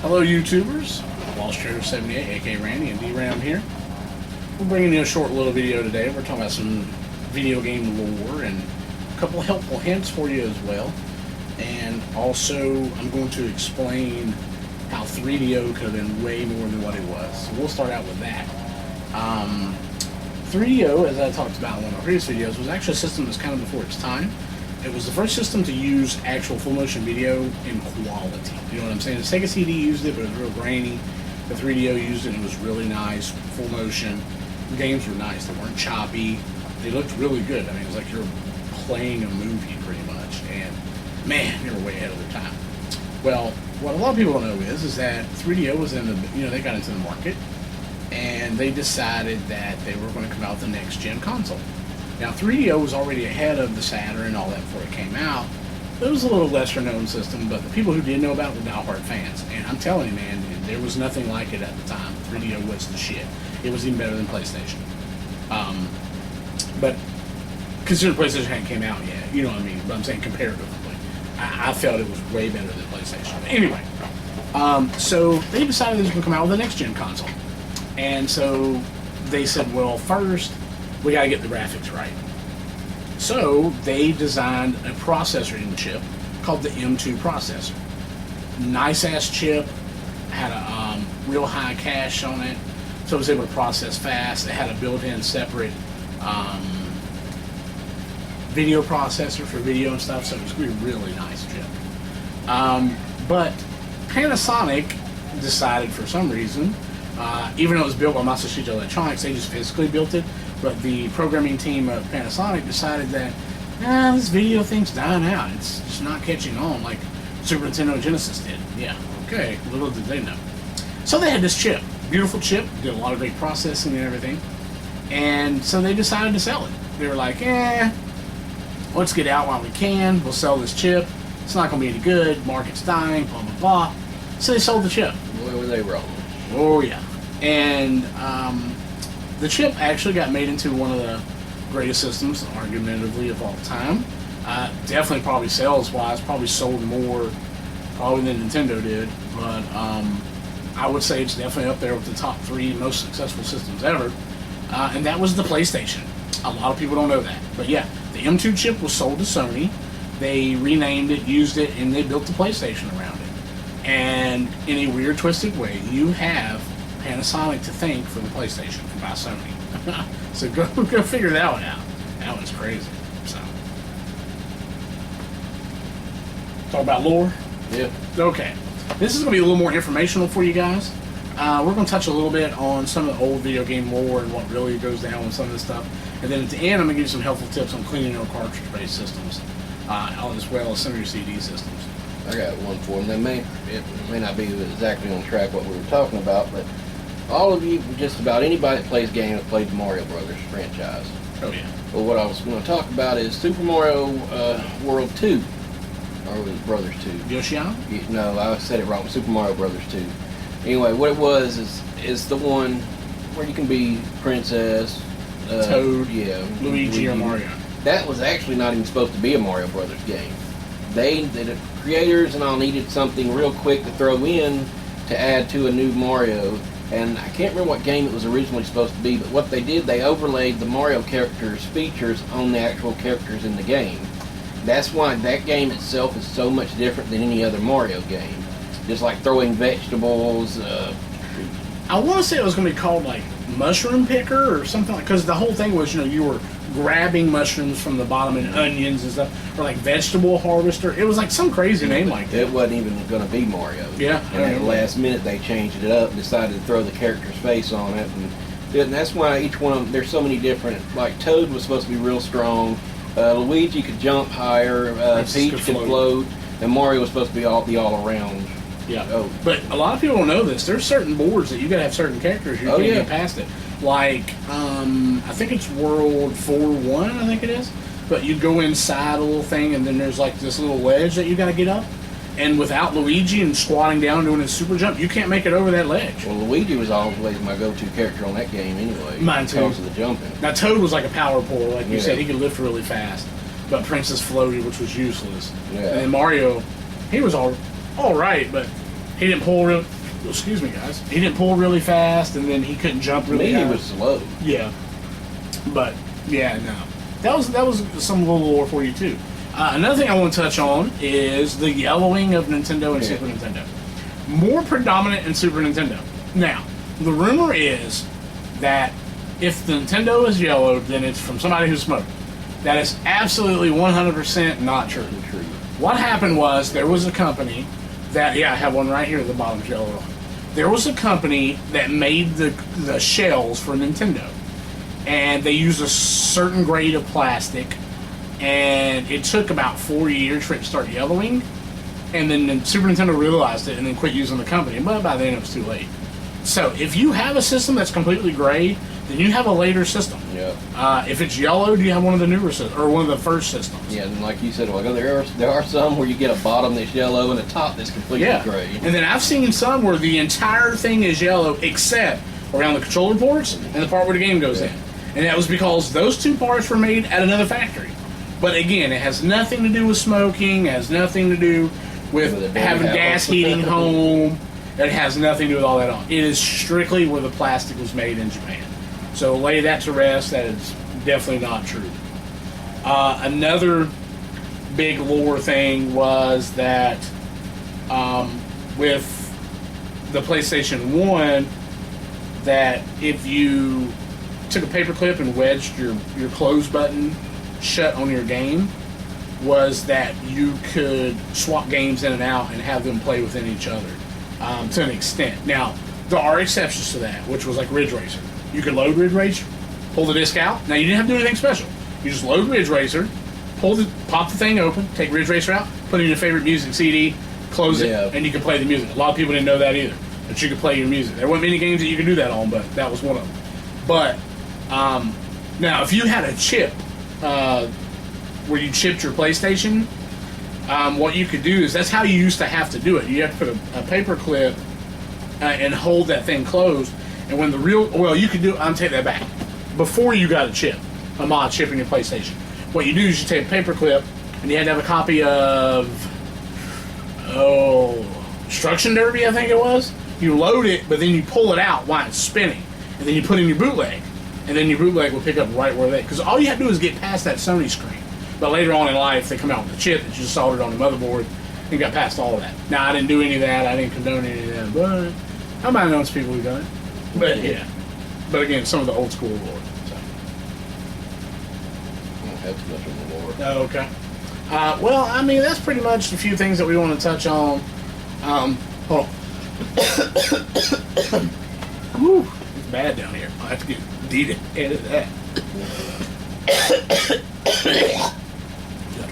Hello YouTubers, Walsh Trader 78, aka Randy and D-Ram here. We're bringing you a short little video today. We're talking about some video game lore and a couple of helpful hints for you as well. And also, I'm going to explain how 3DO could have been way more than what it was. So we'll start out with that. 3DO, as I talked about in one of my previous videos, was actually a system that's kind of before its time. It was the first system to use actual full motion video in quality. You know what I'm saying? The Sega CD used it, but it was real grainy. The 3DO used it, and it was really nice, full motion. The games were nice. They weren't choppy. They looked really good. I mean, it was like you're playing a movie pretty much. And man, they were way ahead of their time. Well, what a lot of people don't know is that 3DO was in the, they got into the market, and they decided that they were going to come out with the next gen console. Now, 3DO was already ahead of the Saturn and all that before it came out. It was a little lesser known system, but the people who did know about it were diehard fans. And I'm telling you, man, there was nothing like it at the time. 3DO was the shit. It was even better than PlayStation. But consider PlayStation hadn't came out yet, you know what I mean? But I'm saying comparatively. I felt it was way better than PlayStation. But anyway, so they decided they were going to come out with the next gen console. And so they said, well, first, we got to get the graphics right. So they designed a processor in the chip called the M2 processor. Nice ass chip, had a real high cache on it, so it was able to process fast. It had a built-in separate video processor for video and stuff, so it was a really nice chip. But Panasonic decided for some reason, even though it was built by Masashita Electronics, they just physically built it. But the programming team of Panasonic decided that this video thing's dying out. It's just not catching on like Super Nintendo Genesis did. Yeah, okay, little did they know. So they had this chip, beautiful chip, did a lot of great processing and everything. And so they decided to sell it. They were like, let's get out while we can. We'll sell this chip. It's not going to be any good. Market's dying, blah, blah, blah. So they sold the chip. Boy, were they wrong. Oh, yeah. And the chip actually got made into one of the greatest systems, argumentatively, of all time. Definitely, probably sales-wise, probably sold more probably than Nintendo did. But I would say it's definitely up there with the top 3 most successful systems ever. And that was the PlayStation. A lot of people don't know that. But yeah, the M2 chip was sold to Sony. They renamed it, used it, and they built the PlayStation around it. And in a weird, twisted way, you have Panasonic to thank for the PlayStation by Sony. So go figure that one out. That one's crazy. So talk about lore. Yeah. Okay. This is going to be a little more informational for you guys. We're going to touch a little bit on some of the old video game lore and what really goes down with some of this stuff. And then at the end, I'm going to give you some helpful tips on cleaning your cartridge-based systems, as well as some of your CD systems. I got one for them. It may not be exactly on track what we were talking about, but all of you, just about anybody that plays games, have played the Mario Brothers franchise. Oh, yeah. Well, what I was going to talk about is Super Mario World 2. Or was it Brothers 2? Yoshiana? No, I said it wrong. Super Mario Brothers 2. Anyway, what it was is the one where you can be Princess, Toad, yeah, Luigi, or Mario. That was actually not even supposed to be a Mario Brothers game. The creators and all needed something real quick to throw in to add to a new Mario, and I can't remember what game it was originally supposed to be, but what they did, they overlaid the Mario characters' features on the actual characters in the game. That's why that game itself is so much different than any other Mario game. Just like throwing vegetables. I want to say it was going to be called like Mushroom Picker or something, like, because the whole thing was, you were grabbing mushrooms from the bottom and onions and stuff, or like Vegetable Harvester. It was like some crazy name like that. It wasn't even going to be Mario. Yeah. And at the last minute they changed it up and decided to throw the character's face on it. And that's why each one of them, there's so many different, like Toad was supposed to be real strong, Luigi could jump higher, Peach could float, and Mario was supposed to be all around. Yeah. Oh. But a lot of people don't know this. There's certain boards that you gotta have certain characters. You can't get past it. Like, I think it's World 4-1, I think it is. But you go inside a little thing, and then there's like this little ledge that you gotta get up. And without Luigi and squatting down doing his super jump, you can't make it over that ledge. Well, Luigi was always my go-to character on that game anyway. Mine too. Because of the jumping. Now, Toad was like a power puller. Like you said, he could lift really fast. But Princess floated, which was useless. Yeah. And then Mario, he was all right, but he didn't pull real. Excuse me, guys. He didn't pull really fast, and then he couldn't jump really He high. was slow. Yeah, but yeah, no, that was some little lore for you too. Another thing I want to touch on is the yellowing of Nintendo and Super Nintendo. More predominant in Super Nintendo. Now, the rumor is that if the Nintendo is yellowed, then it's from somebody who smoked. That is absolutely 100% not true. What happened was there was a company that, I have one right here at the bottom, yellow. There was a company that made the shells for Nintendo. And they used a certain grade of plastic. And it took about 4 years for it to start yellowing. And then Super Nintendo realized it and then quit using the company. But by then it was too late. So if you have a system that's completely gray, then you have a later system. Yeah. If it's yellow, do you have one of the newer systems or one of the first systems? Yeah, and like you said, well, there are some where you get a bottom that's yellow and a top that's completely gray. And then I've seen some where the entire thing is yellow except around the controller ports and the part where the game goes in. And that was because those two parts were made at another factory. But again, it has nothing to do with smoking, it has nothing to do with having gas heating home. It has nothing to do with all that on. It is strictly where the plastic was made in Japan. So lay that to rest. That is definitely not true. Another big lore thing was that with the PlayStation 1, that if you took a paper clip and wedged your close button shut on your game, was that you could swap games in and out and have them play within each other. To an extent. Now, there are exceptions to that, which was like Ridge Racer. You could load Ridge Racer, pull the disc out. Now, you didn't have to do anything special. You just load Ridge Racer, pop the thing open, take Ridge Racer out, put in your favorite music CD, close it, and you can play the music. A lot of people didn't know that either, that you could play your music. There weren't many games that you could do that on, but that was one of them. But, now, if you had a chip where you chipped your PlayStation, what you could do is, that's how you used to have to do it. You have to put a paper clip and hold that thing closed. And when you could do, I'm taking that back. Before you got a mod chip in your PlayStation, what you do is you take a paper clip and you had to have a copy of, Destruction Derby, I think it was. You load it, but then you pull it out while it's spinning. And then you put in your bootleg. And then your bootleg will pick up right where because all you have to do is get past that Sony screen. But later on in life, they come out with a chip that you just soldered on the motherboard and got past all of that. Now, I didn't do any of that. I didn't condone any of that. But I might know some people who've done it. But, yeah. But, again, some of the old school lore. So. I don't have too much of the lore. Oh, okay. Well, I mean, that's pretty much a few things that we want to touch on. Hold on. Whew, it's bad down here. I'll have to get Dee to edit that.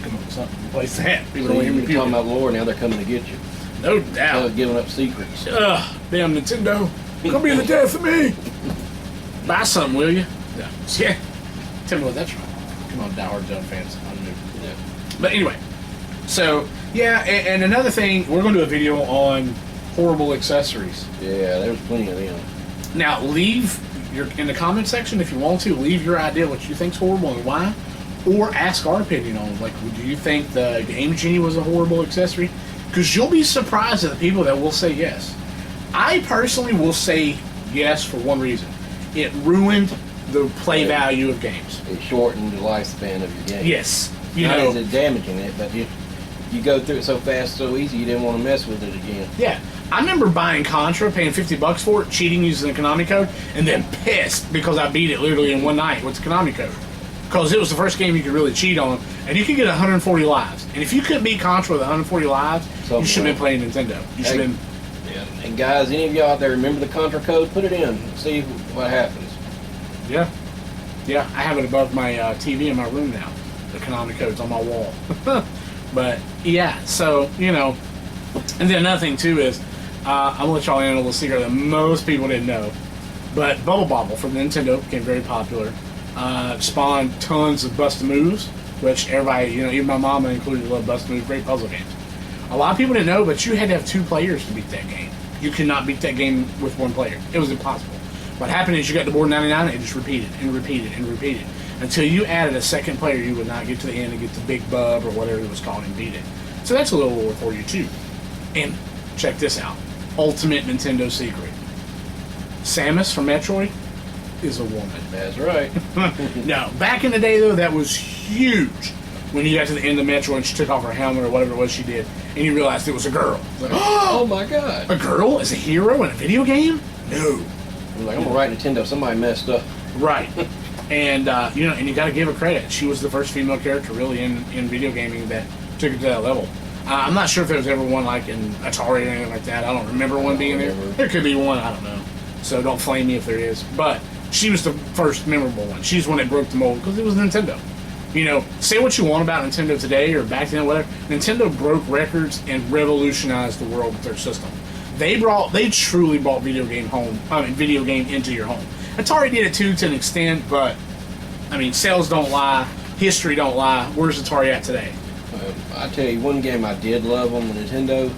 Come up with something to replace that. People don't hear me talking about lore, now they're coming to get you. No doubt. They're giving up secrets. Damn Nintendo. Come be the death of me. Buy something, will you? Yeah. Tell me what that's from. Come on, Die Hard Zone fans. Yeah. But anyway, so, and another thing, we're going to do a video on horrible accessories. Yeah, there's plenty of them. Now, leave in the comment section if you want to. Leave your idea what you think's horrible and why. Or ask our opinion on, like, do you think the Game Genie was a horrible accessory? Because you'll be surprised at the people that will say yes. I personally will say yes for one reason. It ruined the play value of games. It shortened the lifespan of your game. Yes. Not only damaging it, but you go through it so fast, so easy, you didn't want to mess with it again. Yeah. I remember buying Contra, paying $50 for it, cheating using the Konami code, and then pissed because I beat it literally in one night with the Konami code. Because it was the first game you could really cheat on, and you could get 140 lives. And if you couldn't beat Contra with 140 lives, you should have been playing Nintendo. You should have been. Yeah. And guys, any of y'all out there remember the Contra code? Put it in. See what happens. Yeah. Yeah, I have it above my TV in my room now. The Konami code's on my wall. But, yeah, so, and then another thing, too, is I'm going to let y'all in a little secret that most people didn't know. But Bubble Bobble from Nintendo became very popular. Spawned tons of Bust a Moves, which everybody, even my mama included, loved Bust a Moves, great puzzle games. A lot of people didn't know, but you had to have 2 players to beat that game. You could not beat that game with 1 player. It was impossible. What happened is you got to board 99 and it just repeated and repeated and repeated. Until you added a 2nd player, you would not get to the end and get the big bub or whatever it was called and beat it. So that's a little lore for you, too. And check this out. ultimate Nintendo secret. Samus from Metroid is a woman. That's right. No, back in the day though, that was huge. When you got to the end of Metroid and she took off her helmet or whatever it was she did, and you realized it was a girl. It's like, Oh my god. a girl is a hero in a video game? No. I'm like, I'm gonna write Nintendo. Somebody messed up. Right. And and you got to give her credit. She was the first female character really in video gaming that took it to that level. I'm not sure if there was ever one like in Atari or anything like that. I don't remember one being there. There could be one. I don't know. So don't flame me if there is. But she was the first memorable one. She's the one that broke the mold because it was Nintendo. Say what you want about Nintendo today or back then, whatever. Nintendo broke records and revolutionized the world with their system. They truly brought video game into your home. Atari did it too to an extent, but sales don't lie, history don't lie. Where's Atari at today? I tell you, one game I did love on the Nintendo,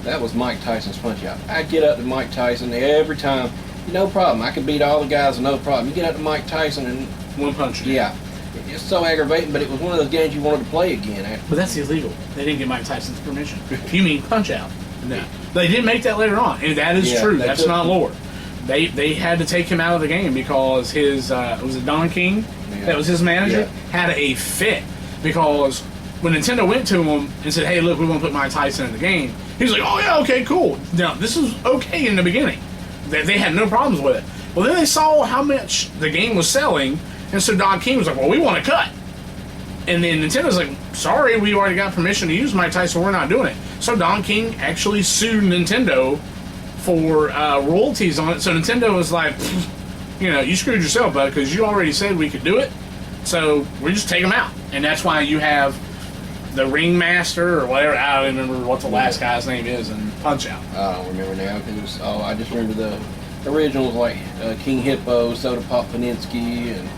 that was Mike Tyson's Punch-Out. I'd get up to Mike Tyson every time, no problem. I could beat all the guys with no problem. You get up to Mike Tyson and One punch. yeah, it's so aggravating. But it was one of those games you wanted to play again after. But that's illegal. They didn't get Mike Tyson's permission. You mean Punch-Out? No, they did make that later on, and that is true. That's not lore. They had to take him out of the game because his was it Don King, that was his manager, had a fit because when Nintendo went to him and said, "Hey, look, we want to put Mike Tyson in the game," he was like, "Oh yeah, okay, cool." Now this was okay in the beginning; they had no problems with it. Well, then they saw how much the game was selling, and so Don King was like, "Well, we want to cut." And then Nintendo's like, "Sorry, we already got permission to use Mike Tyson. We're not doing it." So Don King actually sued Nintendo for royalties on it. So Nintendo was like, you screwed yourself, bud, because you already said we could do it. So we just take them out. And that's why you have the Ringmaster or whatever. I don't even remember what the last guy's name is in Punch-Out. I don't remember now. I just remember the originals like King Hippo, Soda Pop Paninsky, and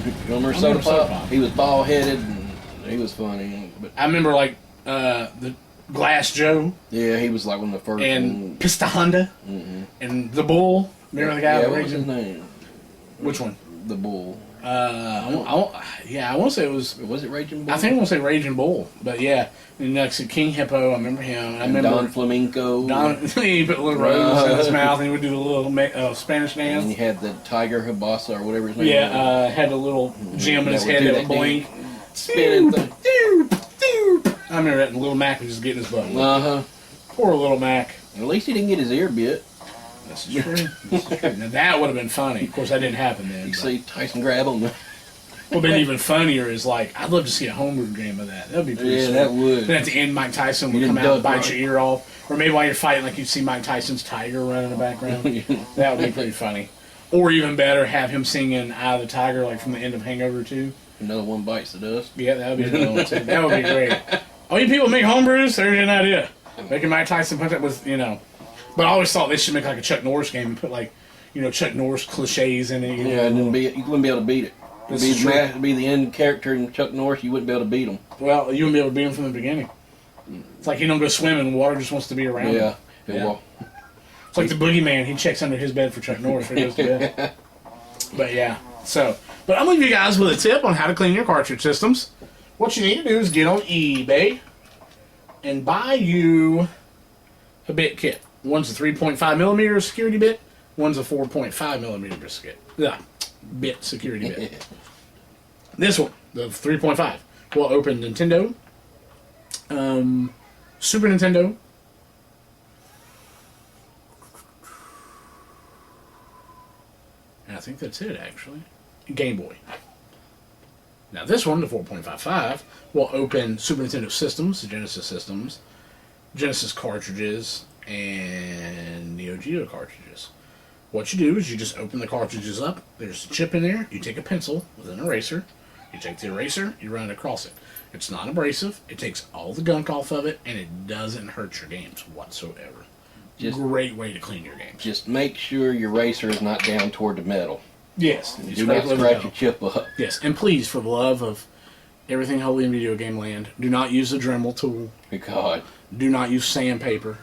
you remember Soda Pop? He was bald-headed and he was funny. But I remember like the Glass Joe. Yeah, he was like one of the first. And Pista Honda. And the Bull. Remember the guy? Yeah, what was his name? Which one? The Bull. I want to say it was. Was it Raging Bull? I think I want to say Raging Bull, but yeah. And next to King Hippo, I remember him. I remember Don Flamenco. He put a little rose in his mouth, and he would do the little Spanish dance. And you had the Tiger Habasa or whatever his name was. Yeah, had a little gem in his head that would blink. Spinning thing. I remember that, and Little Mac was just getting his butt. Poor Little Mac. At least he didn't get his ear bit. That's true. Now that would have been funny. Of course, that didn't happen then. You see Tyson grab him. What would been even funnier is like, I'd love to see a homebrew game of that. That would be pretty sweet. That would. Then at the end, Mike Tyson would come out and bite your ear off. Or maybe while you're fighting, like you'd see Mike Tyson's tiger run in the background. That would be pretty funny. Or even better, have him singing Eye of the Tiger, like from the end of Hangover 2. Another one bites the dust. Yeah, that would be another one too. That would be great. All you people make homebrews, there's an idea. Making Mike Tyson punch up with, But I always thought they should make like a Chuck Norris game and put like, Chuck Norris cliches in it. Yeah, and then you wouldn't be able to beat it. It'd be the end character in Chuck Norris, you wouldn't be able to beat him. Well, you wouldn't be able to beat him from the beginning. It's like he don't go swimming, water just wants to be around him. Yeah. It's like the boogeyman, he checks under his bed for Chuck Norris when he goes to bed. But yeah, but I'm leaving you guys with a tip on how to clean your cartridge systems. What you need to do is get on eBay and buy you a bit kit. One's a 3.5 millimeter security bit, one's a 4.5 millimeter bit security bit. This one, the 3.5, will open Nintendo, Super Nintendo, and I think that's it actually, Game Boy. Now this one, the 4.55, will open Super Nintendo systems, Genesis systems, Genesis cartridges, and Neo Geo cartridges. What you do is you just open the cartridges up, there's a chip in there, you take a pencil with an eraser, you take the eraser, you run it across it. It's not abrasive, it takes all the gunk off of it, and it doesn't hurt your games whatsoever. Great way to clean your games. Just make sure your eraser is not down toward the metal. Yes. Do not scratch your chip up. Yes, and please, for the love of everything holy in video game land, do not use a Dremel tool. God. Do not use sandpaper.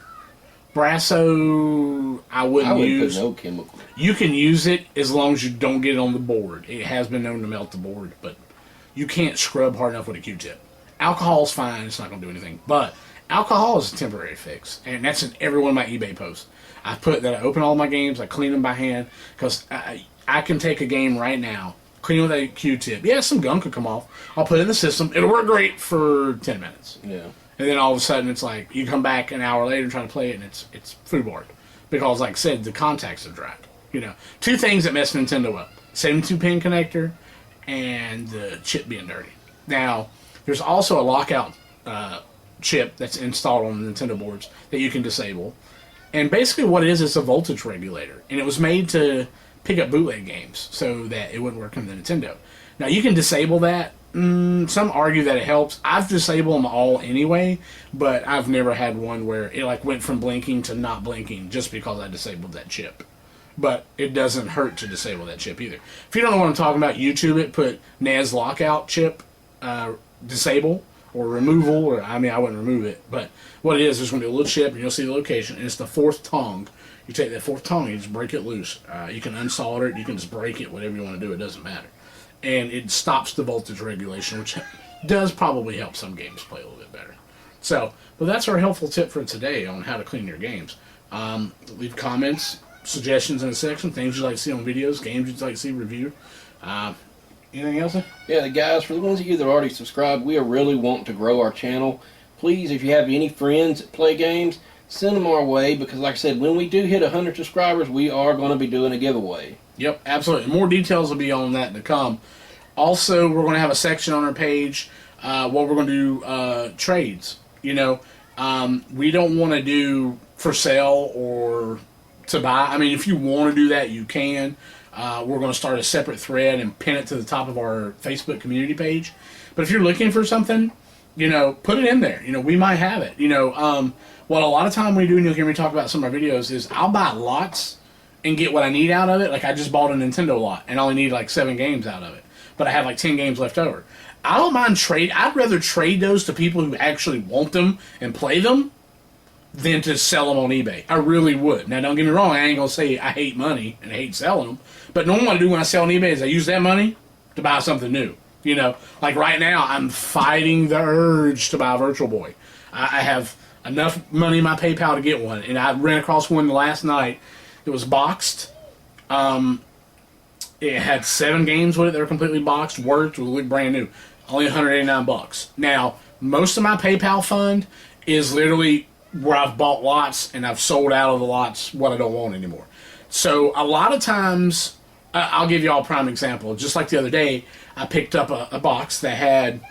Brasso, I wouldn't use. Put no chemical. You can use it as long as you don't get it on the board. It has been known to melt the board, but you can't scrub hard enough with a Q-tip. Alcohol's fine; it's not going to do anything. But alcohol is a temporary fix, and that's in every one of my eBay posts. I put that I open all my games, I clean them by hand, because I can take a game right now, clean with a Q-tip. Yeah, some gunk could come off. I'll put it in the system. It'll work great for 10 minutes. Yeah. And then all of a sudden, it's like, you come back an hour later and try to play it, and it's foodboard. Because, like I said, the contacts are dried. You know, two things that mess Nintendo up. 72-pin connector and the chip being dirty. Now, there's also a lockout chip that's installed on the Nintendo boards that you can disable. And basically what it is, it's a voltage regulator. And it was made to pick up bootleg games so that it wouldn't work on the Nintendo. Now, you can disable that. Some argue that it helps. I've disabled them all anyway, but I've never had one where it like went from blinking to not blinking just because I disabled that chip. But it doesn't hurt to disable that chip either. If you don't know what I'm talking about, YouTube it, put NAS lockout chip disable or removal, or I mean I wouldn't remove it, but what it is, there's going to be a little chip and you'll see the location, and it's the fourth tongue. You take that fourth tongue and you just break it loose. You can unsolder it, you can just break it, whatever you want to do, it doesn't matter. And it stops the voltage regulation, which does probably help some games play a little bit better. So, but that's our helpful tip for today on how to clean your games. Leave comments, suggestions in the section, things you'd like to see on videos, games you'd like to see reviewed. Anything else? Yeah, the guys, for the ones of you that are already subscribed, we are really wanting to grow our channel. Please, if you have any friends that play games, send them our way, because like I said, when we do hit 100 subscribers, we are going to be doing a giveaway. Yep, absolutely. More details will be on that to come. Also, we're going to have a section on our page where we're going to do trades. You know, we don't want to do for sale or to buy. I mean, if you want to do that, you can. We're going to start a separate thread and pin it to the top of our Facebook community page. But if you're looking for something, you know, put it in there. You know, we might have it. You know, what a lot of time we do, and you'll hear me talk about some of our videos, is I'll buy lots and get what I need out of it. Like I just bought a Nintendo lot and I only need like 7 games out of it, but I have like 10 games left over. I don't mind trade. I'd rather trade those to people who actually want them and play them than to sell them on eBay. I really would. Now, don't get me wrong. I ain't gonna say I hate money and I hate selling them, but normally what I do when I sell on eBay is I use that money to buy something new. You know, like right now, I'm fighting the urge to buy a Virtual Boy. I have enough money in my PayPal to get one, and I ran across one last night. It was boxed. It had 7 games with it that were completely boxed, worked, would look brand new. Only $189. Now, most of my PayPal fund is literally where I've bought lots and I've sold out of the lots what I don't want anymore. So a lot of times, I'll give you all a prime example. Just like the other day, I picked up a box that had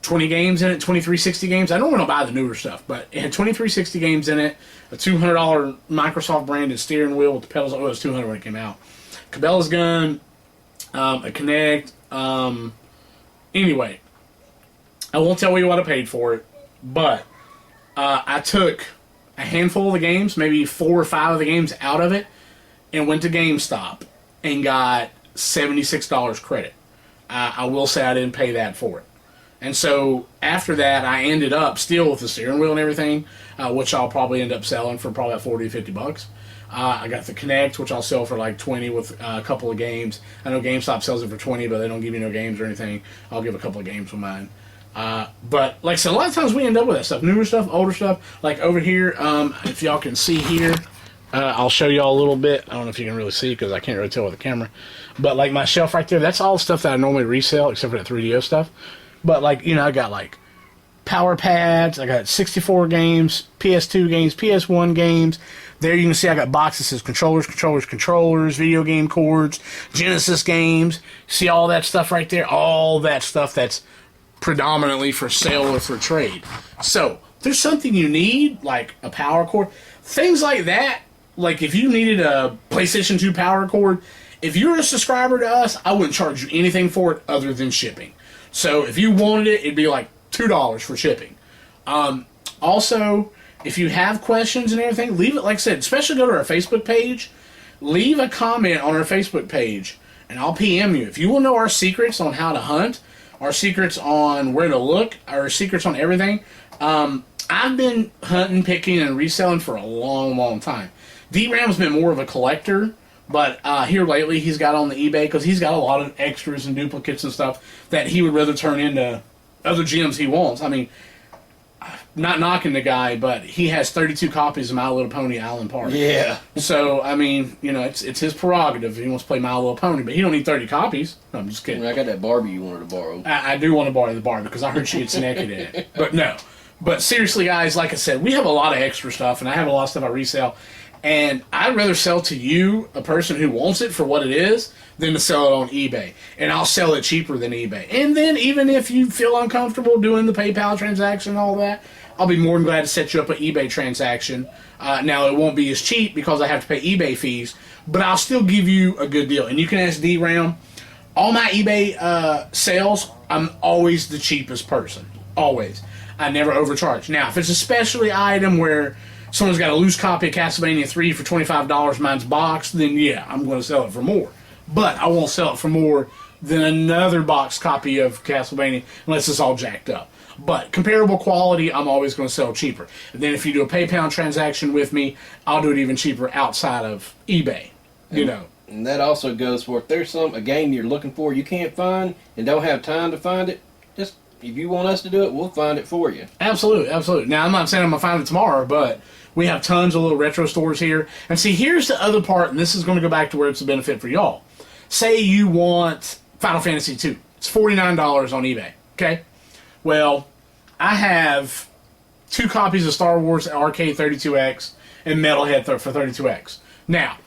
20 games in it, 2360 games. I don't want to buy the newer stuff, but it had 2360 games in it, a $200 Microsoft branded steering wheel with the pedals. Oh, it was $200 when it came out. Cabela's gun, a Kinect. Anyway, I won't tell you what I paid for it, but I took a handful of the games, maybe 4 or 5 of the games out of it, and went to GameStop and got $76 credit. I will say I didn't pay that for it. And so after that, I ended up still with the steering wheel and everything, which I'll probably end up selling for probably $40 to $50. I got the Kinect, which I'll sell for like $20 with a couple of games. I know GameStop sells it for $20, but they don't give you no games or anything. I'll give a couple of games with mine. But like I said, a lot of times we end up with that stuff, newer stuff, older stuff. Like over here, if y'all can see here, I'll show y'all a little bit. I don't know if you can really see because I can't really tell with the camera. But like my shelf right there, that's all stuff that I normally resell except for that 3DO stuff. But like, you know, I got like power pads, I got 64 games, PS2 games, PS1 games. There you can see I got boxes that says controllers, video game cords, Genesis games. See all that stuff right there? All that stuff that's predominantly for sale or for trade. So, if there's something you need, like a power cord, things like that, like if you needed a PlayStation 2 power cord, if you're a subscriber to us, I wouldn't charge you anything for it other than shipping. So if you wanted it, it'd be like $2 for shipping. Also, if you have questions and everything, leave it, like I said, especially go to our Facebook page. Leave a comment on our Facebook page, and I'll PM you. If you want to know our secrets on how to hunt, our secrets on where to look, our secrets on everything, I've been hunting, picking, and reselling for a long, long time. D-Ram's been more of a collector, but here lately he's got on the eBay because he's got a lot of extras and duplicates and stuff that he would rather turn into other gems he wants. I mean, not knocking the guy, but he has 32 copies of My Little Pony Island Park. Yeah. So, I mean, you know, it's his prerogative. He wants to play My Little Pony, but he don't need 30 copies. No, I'm just kidding. I got that Barbie you wanted to borrow. I do want to borrow the Barbie because I heard she gets naked in it. But no. But seriously, guys, like I said, we have a lot of extra stuff, and I have a lot of stuff I resell. And I'd rather sell to you, a person who wants it for what it is, than to sell it on eBay. And I'll sell it cheaper than eBay. And then even if you feel uncomfortable doing the PayPal transaction and all that, I'll be more than glad to set you up an eBay transaction. Now, it won't be as cheap because I have to pay eBay fees, but I'll still give you a good deal. And you can ask D-Ram. All my eBay sales, I'm always the cheapest person. Always. I never overcharge. Now, if it's a specialty item where someone's got a loose copy of Castlevania 3 for $25, mine's boxed, then yeah, I'm going to sell it for more. But I won't sell it for more than another boxed copy of Castlevania unless it's all jacked up. But comparable quality, I'm always going to sell cheaper. And then if you do a PayPal transaction with me, I'll do it even cheaper outside of eBay. You know. And that also goes for if there's a game you're looking for you can't find and don't have time to find it, just if you want us to do it, we'll find it for you. Absolutely, absolutely. Now, I'm not saying I'm going to find it tomorrow, but we have tons of little retro stores here. And see, here's the other part, and this is going to go back to where it's a benefit for y'all. Say you want Final Fantasy II. It's $49 on eBay, okay? Well, I have 2 copies of Star Wars Arcade 32X and Metalhead for 32X. Now,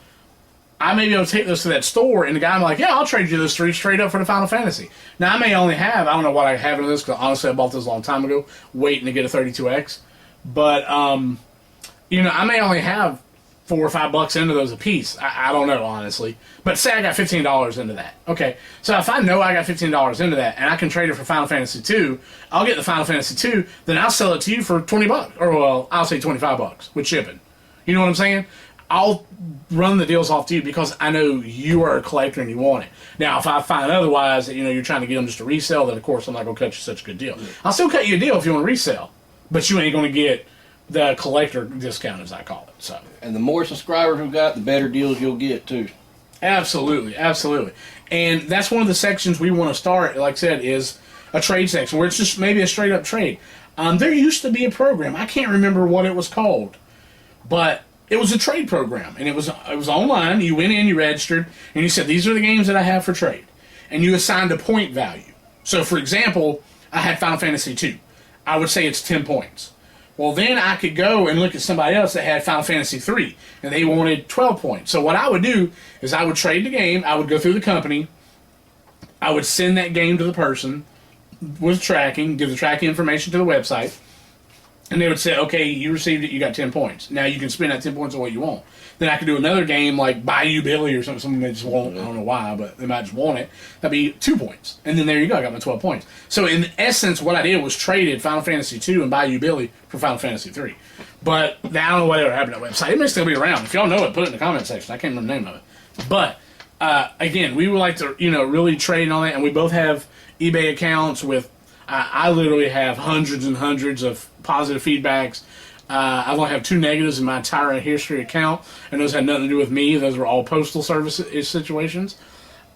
I may be able to take those to that store, and the guy I'm like, yeah, I'll trade you those 3 straight up for the Final Fantasy. Now, I may only have, I don't know what I have in this, because honestly, I bought this a long time ago, waiting to get a 32X. But, you know, I may only have $4 or $5 into those a piece. I don't know, honestly. But say I got $15 into that. Okay, so if I know I got $15 into that, and I can trade it for Final Fantasy II, I'll get the Final Fantasy II, then I'll sell it to you for $20. Or, well, I'll say $25 with shipping. You know what I'm saying? I'll run the deals off to you because I know you are a collector and you want it. Now, if I find otherwise that, you know, you're trying to get them just to resell, then, of course, I'm not going to cut you such a good deal. I'll still cut you a deal if you want to resell, but you ain't going to get the collector discount, as I call it. So, and the more subscribers we've got, the better deals you'll get too. Absolutely, absolutely. And that's one of the sections we want to start, like I said, is a trade section where it's just maybe a straight up trade. There used to be a program, I can't remember what it was called, but it was a trade program, and it was online. You went in, you registered, and you said, these are the games that I have for trade. And you assigned a point value. So, for example, I had Final Fantasy II. I would say it's 10 points. Well, then I could go and look at somebody else that had Final Fantasy III, and they wanted 12 points. So what I would do is I would trade the game, I would go through the company, I would send that game to the person with tracking, give the tracking information to the website, and they would say, okay, you received it, you got 10 points. Now you can spend that 10 points on what you want. Then I could do another game like Bayou Billy or something they just want. I don't know why, but they might just want it. That'd be 2 points. And then there you go, I got my 12 points. So in essence, what I did was traded Final Fantasy II and Bayou Billy for Final Fantasy III. But I don't know whatever happened to that website. It may still be around. If y'all know it, put it in the comment section. I can't remember the name of it. But again, we would like to, you know, really trade and all that. And we both have eBay accounts with, I literally have hundreds and hundreds of positive feedbacks. I only have 2 negatives in my entire history account, and those had nothing to do with me. Those were all postal service situations.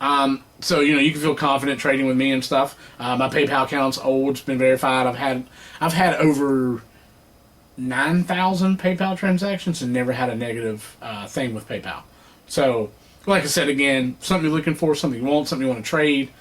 So, you know, you can feel confident trading with me and stuff. My PayPal account's old. It's been verified. I've had over 9,000 PayPal transactions and never had a negative thing with PayPal. So, like I said, again, something you're looking for, something you want, something you want to trade,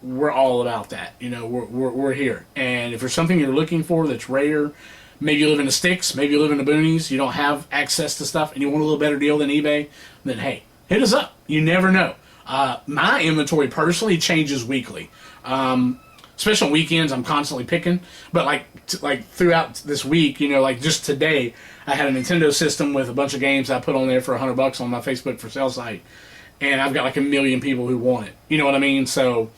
we're all about that. You know, we're here. And if there's something you're looking for that's rare, maybe you live in the sticks, maybe you live in the boonies, you don't have access to stuff, and you want a little better deal than eBay, then hey, hit us up. You never know. My inventory personally changes weekly. Especially on weekends, I'm constantly picking. But like throughout this week, you know, like just today, I had a Nintendo system with a bunch of games I put on there for $100 on my Facebook for sale site, and I've got like 1 million people who want it. You know what I mean? So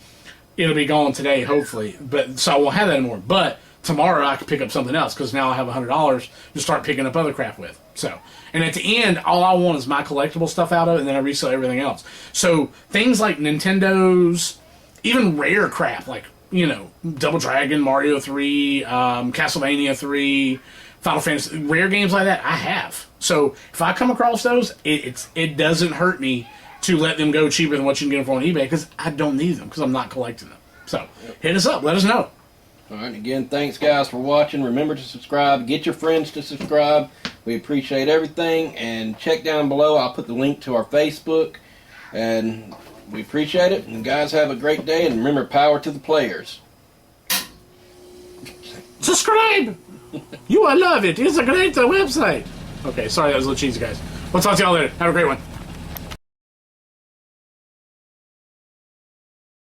it'll be gone today, hopefully. But so I won't have that anymore. But tomorrow I can pick up something else because now I have $100 to start picking up other crap with. So, and at the end, all I want is my collectible stuff out of it, and then I resell everything else. So things like Nintendo's, even rare crap like, you know, Double Dragon, Mario 3, Castlevania 3, Final Fantasy, rare games like that, I have. So if I come across those, it doesn't hurt me to let them go cheaper than what you can get them for on eBay because I don't need them because I'm not collecting them. So hit us up, let us know. All right, again, thanks guys for watching. Remember to subscribe. Get your friends to subscribe. We appreciate everything. And check down below. I'll put the link to our Facebook. And we appreciate it. And guys, have a great day. And remember, power to the players. Subscribe! You will love it. It's a great website. Okay, sorry, that was a little cheesy, guys. We'll talk to y'all later. Have a great one.